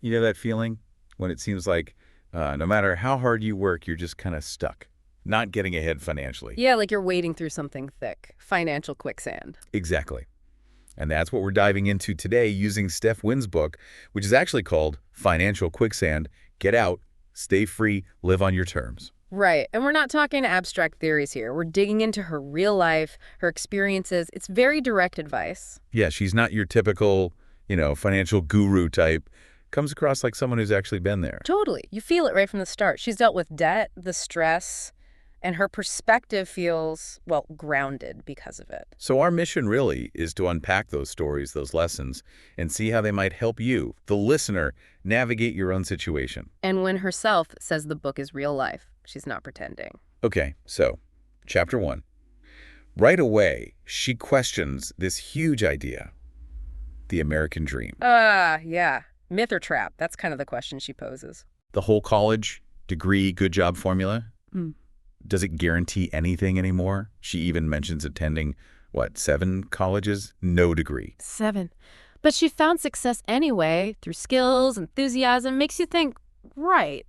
You know that feeling when it seems like no matter how hard you work, you're just kind of stuck, not getting ahead financially. Yeah, like you're wading through something thick. Financial quicksand. Exactly. And that's what we're diving into today using Steph Wynne's book, which is actually called Financial Quicksand. Get out, stay free, live on your terms. Right, and we're not talking abstract theories here. We're digging into her real life, her experiences. It's very direct advice. Yeah, she's not your typical, financial guru type. Comes across like someone who's actually been there. Totally. You feel it right from the start. She's dealt with debt, the stress, and her perspective feels, well, grounded because of it. So our mission really is to unpack those stories, those lessons, and see how they might help you, the listener, navigate your own situation. And Wynne herself says the book is real life. She's not pretending. Okay, so chapter 1. Right away, she questions this huge idea, the American dream. Yeah. Myth or trap? That's kind of the question she poses. The whole college, degree, good job formula? Mm. Does it guarantee anything anymore? She even mentions attending, 7 colleges? No degree. 7. But she found success anyway through skills, enthusiasm. Makes you think, right,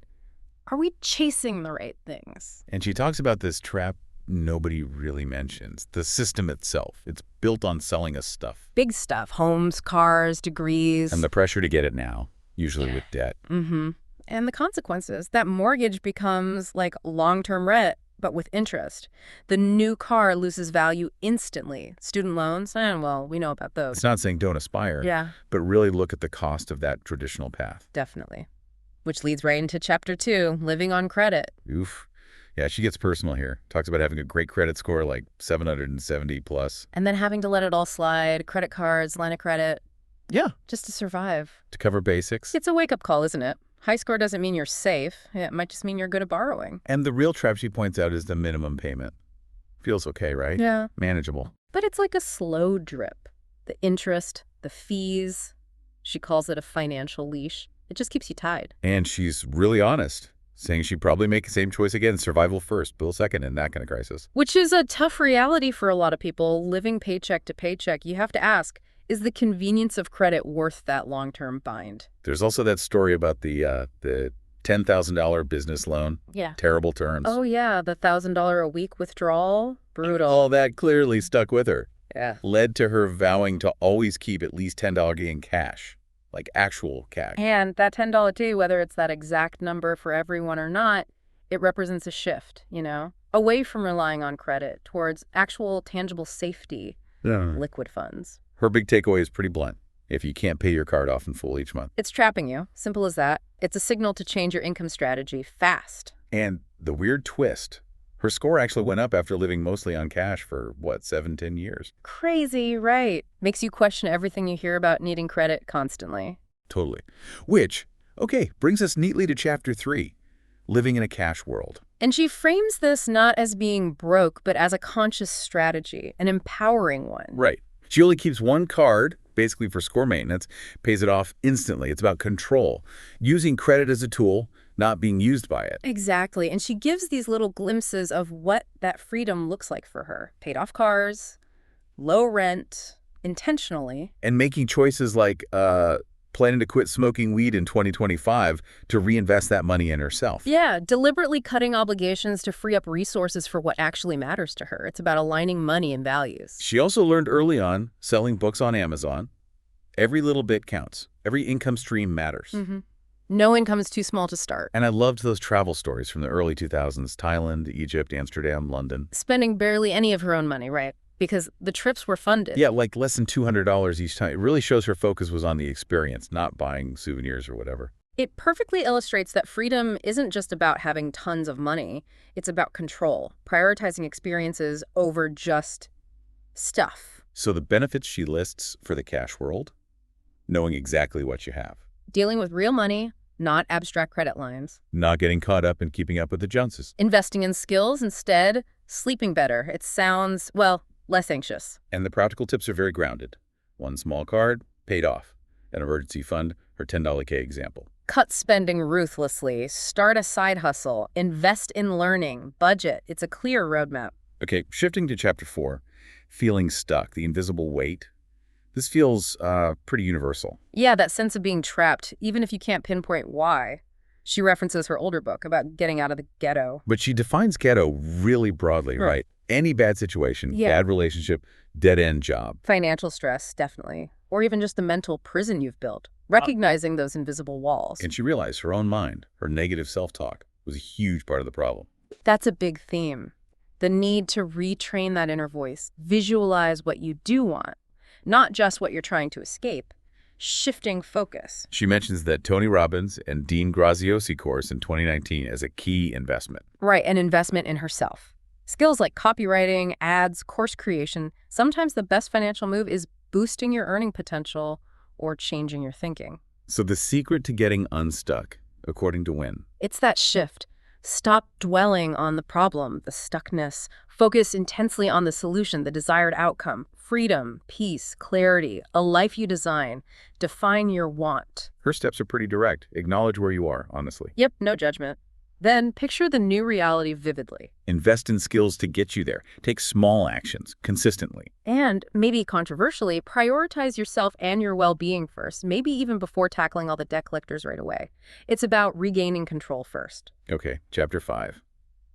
are we chasing the right things? And she talks about this trap nobody really mentions, the system itself. It's built on selling us stuff. Big stuff. Homes, cars, degrees. And the pressure to get it now, usually with debt. Mm-hmm. And the consequences. That mortgage becomes like long-term rent, but with interest. The new car loses value instantly. Student loans, well, we know about those. It's not saying don't aspire, Yeah, but really look at the cost of that traditional path. definitely. Which leads right into chapter 2, living on credit. Oof. Yeah, she gets personal here. Talks about having a great credit score, like 770 plus. And then having to let it all slide, credit cards, line of credit, Yeah. just to survive. To cover basics. It's a wake-up call, isn't it? High score doesn't mean you're safe. It might just mean you're good at borrowing. And the real trap she points out is the minimum payment. Feels okay, right? Yeah. Manageable. But it's like a slow drip. The interest, the fees. She calls it a financial leash. It just keeps you tied. And she's really honest, saying she'd probably make the same choice again, survival first, bill second in that kind of crisis. Which is a tough reality for a lot of people, living paycheck to paycheck. You have to ask, is the convenience of credit worth that long-term bind? There's also that story about the $10,000 business loan. Yeah. Terrible terms. Oh, yeah, the $1,000 a week withdrawal. Brutal. All that clearly stuck with her. Yeah. Led to her vowing to always keep at least $10 in cash, like actual cash. And that $10 too, whether it's that exact number for everyone or not, it represents a shift, away from relying on credit towards actual tangible safety, liquid funds. Her big takeaway is pretty blunt. If you can't pay your card off in full each month. It's trapping you. Simple as that. It's a signal to change your income strategy fast. And the weird twist, her score actually went up after living mostly on cash for, 7-10 years. Crazy, right? Makes you question everything you hear about needing credit constantly. Totally. Which, brings us neatly to chapter 3, living in a cash world. And she frames this not as being broke, but as a conscious strategy, an empowering one. Right. She only keeps one card, basically for score maintenance, pays it off instantly. It's about control, using credit as a tool, not being used by it. Exactly. And she gives these little glimpses of what that freedom looks like for her. Paid off cars, low rent, intentionally. And making choices like planning to quit smoking weed in 2025 to reinvest that money in herself. Yeah, deliberately cutting obligations to free up resources for what actually matters to her. It's about aligning money and values. She also learned early on, selling books on Amazon, every little bit counts. Every income stream matters. Mm-hmm. No income is too small to start. And I loved those travel stories from the early 2000s, Thailand, Egypt, Amsterdam, London. Spending barely any of her own money, right? Because the trips were funded. Yeah, like less than $200 each time. It really shows her focus was on the experience, not buying souvenirs or whatever. It perfectly illustrates that freedom isn't just about having tons of money. It's about control, prioritizing experiences over just stuff. So the benefits she lists for the cash world? Knowing exactly what you have. Dealing with real money, not abstract credit lines. Not getting caught up in keeping up with the Joneses. Investing in skills instead, sleeping better. It sounds, less anxious. And the practical tips are very grounded. One small card, paid off. An emergency fund, her $10 K example. Cut spending ruthlessly. Start a side hustle. Invest in learning. Budget. It's a clear roadmap. Okay, shifting to chapter 4, feeling stuck, the invisible weight. This feels pretty universal. Yeah, that sense of being trapped, even if you can't pinpoint why. She references her older book about getting out of the ghetto. But she defines ghetto really broadly, right? Any bad situation, bad relationship, dead-end job. Financial stress, definitely. Or even just the mental prison you've built. Recognizing those invisible walls. And she realized her own mind, her negative self-talk, was a huge part of the problem. That's a big theme. The need to retrain that inner voice. Visualize what you do want, not just what you're trying to escape. Shifting focus. She mentions that Tony Robbins and Dean Graziosi course in 2019 as a key investment. Right, an investment in herself. Skills like copywriting, ads, course creation. Sometimes the best financial move is boosting your earning potential or changing your thinking. So the secret to getting unstuck, according to Wynne, it's that shift. Stop dwelling on the problem, the stuckness. Focus intensely on the solution, the desired outcome. Freedom, peace, clarity, a life you design. Define your want. her steps are pretty direct. Acknowledge where you are, honestly. Yep, no judgment. Then picture the new reality vividly. Invest in skills to get you there. Take small actions consistently. And, maybe controversially, prioritize yourself and your well-being first, maybe even before tackling all the debt collectors right away. It's about regaining control first. Okay, chapter 5.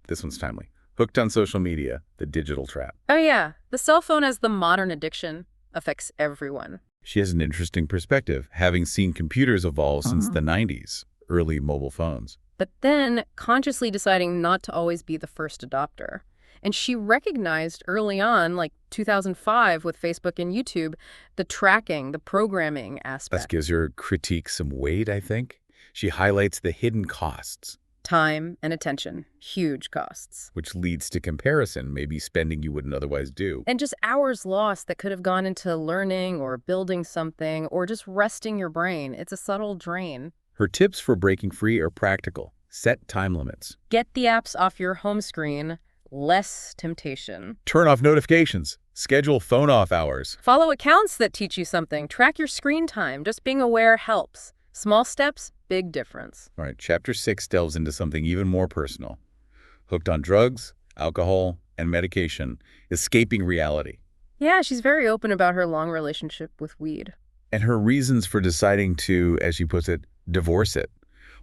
This one's timely. Hooked on social media, the digital trap. Oh yeah, the cell phone as the modern addiction affects everyone. She has an interesting perspective, having seen computers evolve since the 90s, early mobile phones. But then consciously deciding not to always be the first adopter. And she recognized early on, like 2005 with Facebook and YouTube, the tracking, the programming aspect. That gives her critique some weight, I think. She highlights the hidden costs. Time and attention, huge costs. Which leads to comparison, maybe spending you wouldn't otherwise do. And just hours lost that could have gone into learning or building something or just resting your brain. It's a subtle drain. Her tips for breaking free are practical. Set time limits. Get the apps off your home screen. Less temptation. Turn off notifications. Schedule phone off hours. Follow accounts that teach you something. Track your screen time. Just being aware helps. Small steps, big difference. All right, chapter 6 delves into something even more personal. Hooked on drugs, alcohol, and medication, escaping reality. Yeah, she's very open about her long relationship with weed. And her reasons for deciding to, as she puts it, divorce it.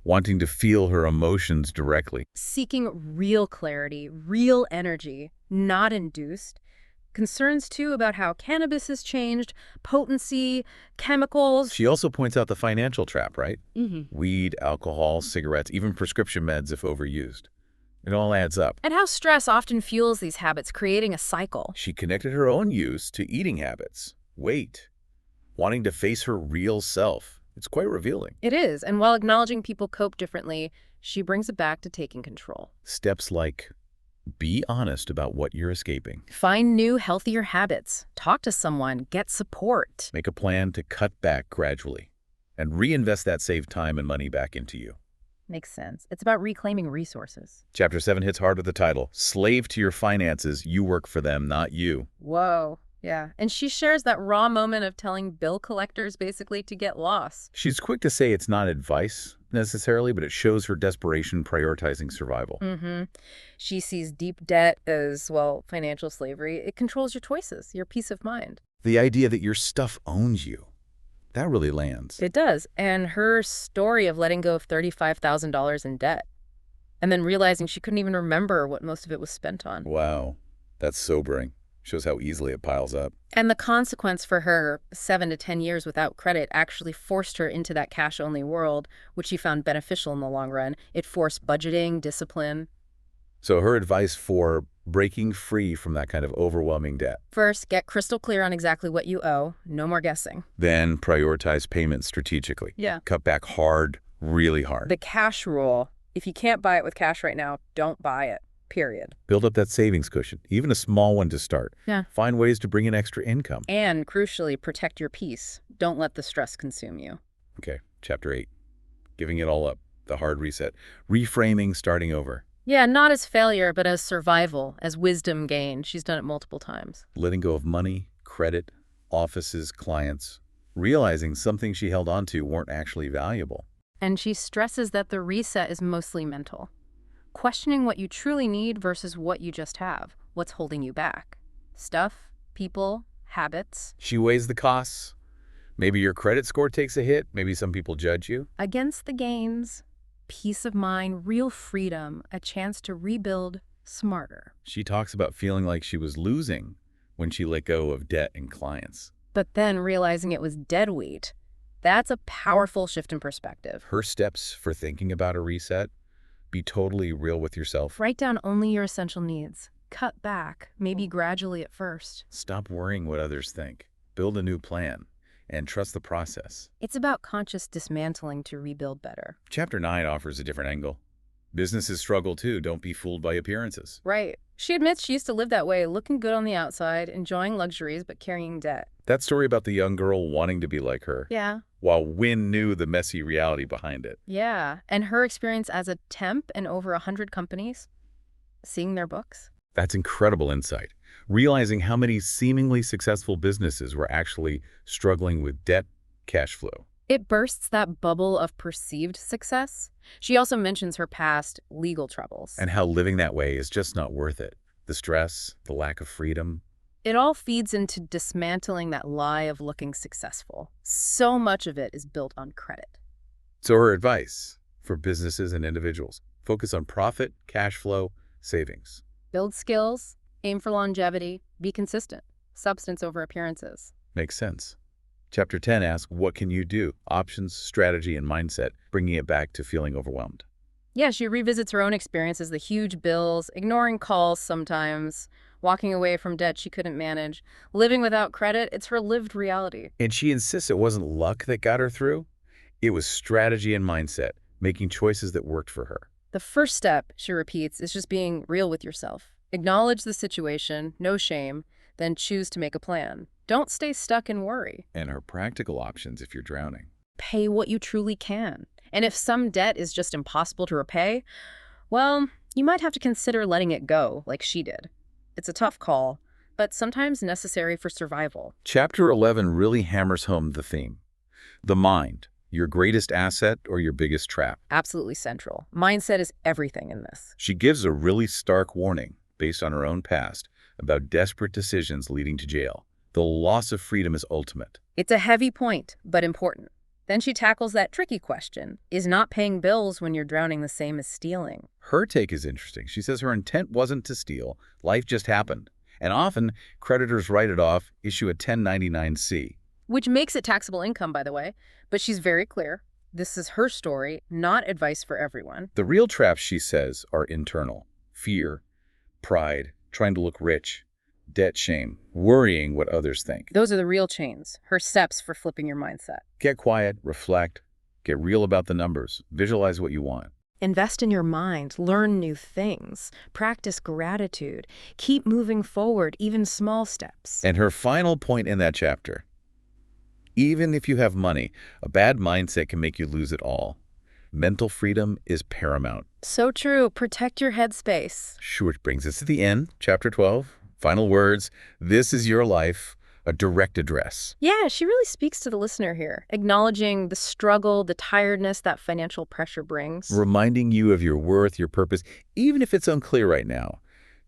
Wanting to feel her emotions directly. Seeking real clarity, real energy, not induced. Concerns, too, about how cannabis has changed, potency, chemicals. She also points out the financial trap, right? Mm-hmm. Weed, alcohol, cigarettes, even prescription meds if overused. It all adds up. And how stress often fuels these habits, creating a cycle. She connected her own use to eating habits, weight, wanting to face her real self. It's quite revealing. It is, and while acknowledging people cope differently, she brings it back to taking control. Steps like be honest about what you're escaping. Find new, healthier habits. Talk to someone. Get support. Make a plan to cut back gradually and reinvest that saved time and money back into you. Makes sense. It's about reclaiming resources. Chapter 7 hits hard with the title, Slave to Your Finances. You work for them, not you. Whoa. Yeah. And she shares that raw moment of telling bill collectors basically to get lost. She's quick to say it's not advice necessarily, but it shows her desperation prioritizing survival. Mm-hmm. She sees deep debt as, well, financial slavery. It controls your choices, your peace of mind. The idea that your stuff owns you, that really lands. It does. And her story of letting go of $35,000 in debt and then realizing she couldn't even remember what most of it was spent on. Wow. That's sobering. Shows how easily it piles up. And the consequence for her, 7 to 10 years without credit, actually forced her into that cash-only world, which she found beneficial in the long run. It forced budgeting, discipline. So her advice for breaking free from that kind of overwhelming debt. First, get crystal clear on exactly what you owe. No more guessing. Then prioritize payments strategically. Yeah. Cut back hard, really hard. The cash rule. If you can't buy it with cash right now, don't buy it. Period. Build up that savings cushion, even a small one to start. Yeah. Find ways to bring in extra income. And, crucially, protect your peace. Don't let the stress consume you. Okay, chapter 8. Giving it all up. The hard reset. Reframing, starting over. Yeah, not as failure, but as survival, as wisdom gained. She's done it multiple times. Letting go of money, credit, offices, clients. Realizing something she held on to weren't actually valuable. And she stresses that the reset is mostly mental. Questioning what you truly need versus what you just have. What's holding you back? Stuff, people, habits. She weighs the costs. Maybe your credit score takes a hit. Maybe some people judge you. Against the gains, peace of mind, real freedom, a chance to rebuild smarter. She talks about feeling like she was losing when she let go of debt and clients. But then realizing it was dead weight. That's a powerful shift in perspective. Her steps for thinking about a reset: be totally real with yourself. Write down only your essential needs. Cut back, maybe gradually at first. Stop worrying what others think. Build a new plan and trust the process. It's about conscious dismantling to rebuild better. Chapter 9 offers a different angle. Businesses struggle too. Don't be fooled by appearances. Right. She admits she used to live that way, looking good on the outside, enjoying luxuries, but carrying debt. That story about the young girl wanting to be like her. Yeah. While Wynne knew the messy reality behind it. Yeah. And her experience as a temp in over 100 companies, seeing their books. That's incredible insight. Realizing how many seemingly successful businesses were actually struggling with debt, cash flow. It bursts that bubble of perceived success. She also mentions her past legal troubles. And how living that way is just not worth it. The stress, the lack of freedom. It all feeds into dismantling that lie of looking successful. So much of it is built on credit. So her advice for businesses and individuals: focus on profit, cash flow, savings. Build skills, aim for longevity, be consistent. Substance over appearances. Makes sense. Chapter 10 asks, what can you do? Options, strategy, and mindset, bringing it back to feeling overwhelmed. Yeah, she revisits her own experiences, the huge bills, ignoring calls sometimes, walking away from debt she couldn't manage, living without credit. It's her lived reality. And she insists it wasn't luck that got her through. It was strategy and mindset, making choices that worked for her. The first step, she repeats, is just being real with yourself. Acknowledge the situation, no shame, then choose to make a plan. Don't stay stuck in worry. And her practical options if you're drowning. Pay what you truly can. And if some debt is just impossible to repay, well, you might have to consider letting it go, like she did. It's a tough call, but sometimes necessary for survival. Chapter 11 really hammers home the theme. The mind, your greatest asset or your biggest trap. Absolutely central. Mindset is everything in this. She gives a really stark warning, based on her own past, about desperate decisions leading to jail. The loss of freedom is ultimate. It's a heavy point, but important. Then she tackles that tricky question. Is not paying bills when you're drowning the same as stealing? Her take is interesting. She says her intent wasn't to steal. Life just happened. And often, creditors write it off, issue a 1099-C. Which makes it taxable income, by the way. But she's very clear. This is her story, not advice for everyone. The real traps, she says, are internal. Fear, pride, trying to look rich, debt shame, worrying what others think. Those are the real chains, her steps for flipping your mindset. Get quiet, reflect, get real about the numbers, visualize what you want. Invest in your mind, learn new things, practice gratitude, keep moving forward, even small steps. And her final point in that chapter: even if you have money, a bad mindset can make you lose it all. Mental freedom is paramount. So true. Protect your headspace. Sure, which brings us to the end, chapter 12. Final words. This is your life, a direct address. Yeah, she really speaks to the listener here, acknowledging the struggle, the tiredness that financial pressure brings. Reminding you of your worth, your purpose, even if it's unclear right now.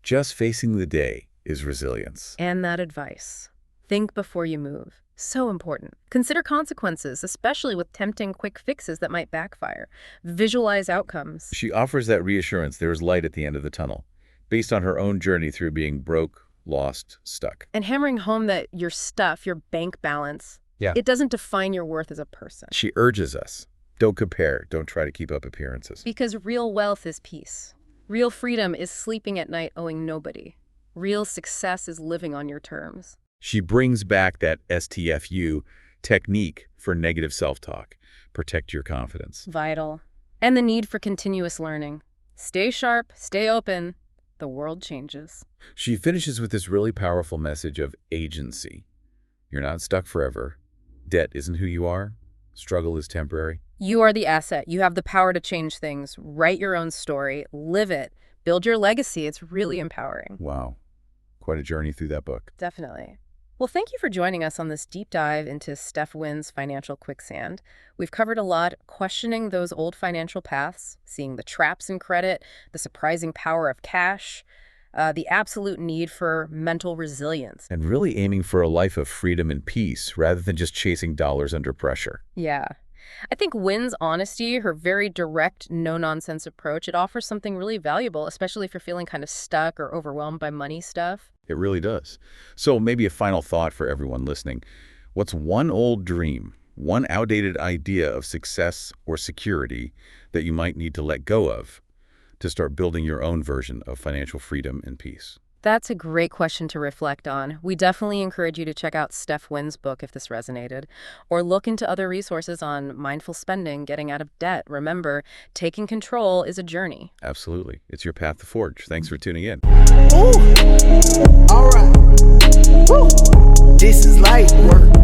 Just facing the day is resilience. And that advice. Think before you move. So important. Consider consequences, especially with tempting quick fixes that might backfire. Visualize outcomes. She offers that reassurance there is light at the end of the tunnel, based on her own journey through being broke, lost, stuck. And hammering home that your stuff, your bank balance, it doesn't define your worth as a person. She urges us, don't compare, don't try to keep up appearances. Because real wealth is peace. Real freedom is sleeping at night owing nobody. Real success is living on your terms. She brings back that STFU technique for negative self-talk. Protect your confidence. Vital. And the need for continuous learning. Stay sharp, stay open. The world changes. She finishes with this really powerful message of agency. You're not stuck forever. Debt isn't who you are. Struggle is temporary. You are the asset. You have the power to change things. Write your own story. Live it. Build your legacy. It's really empowering. Wow. Quite a journey through that book. Definitely. Well, thank you for joining us on this deep dive into Steph Wynne's Financial Quicksand. We've covered a lot, questioning those old financial paths, seeing the traps in credit, the surprising power of cash, the absolute need for mental resilience. And really aiming for a life of freedom and peace rather than just chasing dollars under pressure. Yeah. I think Wynn's honesty, her very direct, no-nonsense approach, it offers something really valuable, especially if you're feeling kind of stuck or overwhelmed by money stuff. It really does. So maybe a final thought for everyone listening. What's one old dream, one outdated idea of success or security that you might need to let go of to start building your own version of financial freedom and peace? That's a great question to reflect on. We definitely encourage you to check out Steph Wynne's book if this resonated, or look into other resources on mindful spending, getting out of debt. Remember, taking control is a journey. Absolutely. It's your path to forge. Thanks for tuning in. Ooh. All right. Woo. This is light work.